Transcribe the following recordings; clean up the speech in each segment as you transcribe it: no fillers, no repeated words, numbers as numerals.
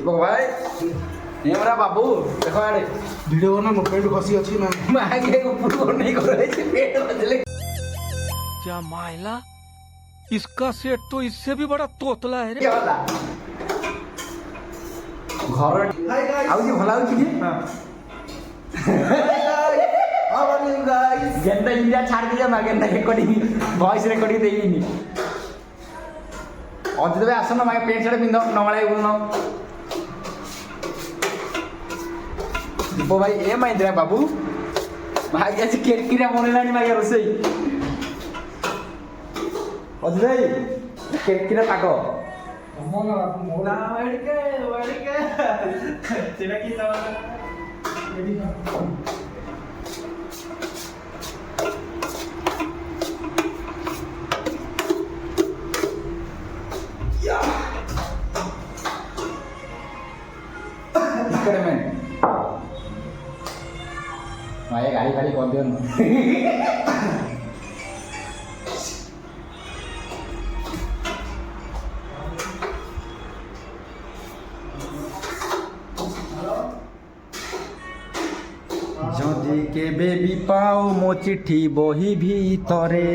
दीपक भाई हेमरा बाबू देखो यार वीडियो ना पेट खसी अच्छी ना मागे ऊपर को नहीं कर रहे थे पेट बदले क्या मायला इसका सेट तो इससे भी बड़ा तोतला है रे। क्या वाला घर आउ जी भला आउ जी हां हाउ आर यू गाइस गेंदा इंडिया छाड़ दिया ना गेंदा रिकॉर्डिंग वॉइस रिकॉर्डिंग देईनी अजित भाई आसन मागे पेंट शर्ट पिंदो नमळे बोलनो दीपक भाई ए महिंद्रा बाबू भाग्य से केरकिरा बनेलानी मागे रोसई अजित भाई केरकिरा पाको मोला वाडिके तेरा की तवा इकडे में माये गाड़ी खाली कर दियो न जदि केबे भी पाओ मो चिट्ठी बही भीतरे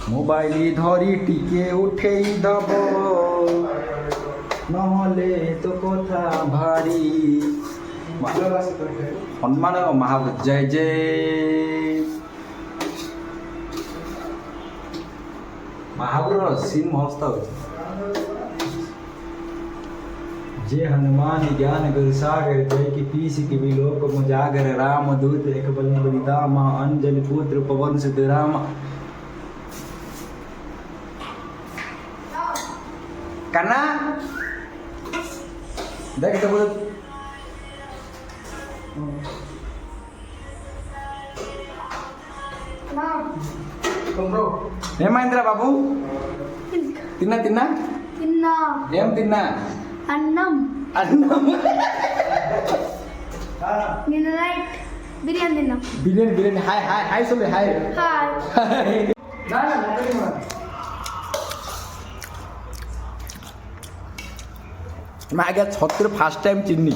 मोबाइल धरी टिके उठेई दब নহলে তো কথা ভারী হনুমান মহাভারত জয় জয় महाभारत सीन मस्त हो जय हनुमान ज्ञान गुर सागर जय की पीस की विलोक मुजागर राम दूत एक बल बलि दामा अंजलि पुत्र पवन सुत राम करना देख तो बोल तुमरो हे महेंद्र बाबू तिन्ना तिन्ना తిన్నా ఏం తిన్నా అన్నం అన్నం నిన్న నైట్ బిర్యానీ తిన్నా biryani biryani hi hi hi సోలే హాయ్ హాయ్ ना ना नहीं मार मैं आ गया छत्र फर्स्ट टाइम चिन्नी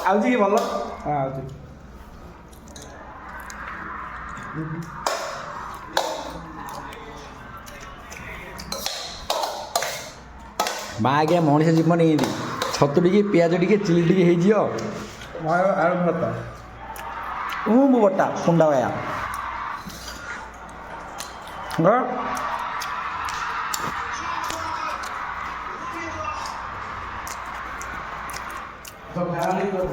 आउजी की भलो हां आउजी माँ आज्ञा मनीष जीवन एमती छतु टी पिज टी चिली टी हो आलू भरता मो बटा कुंडा भाया तो खाली कर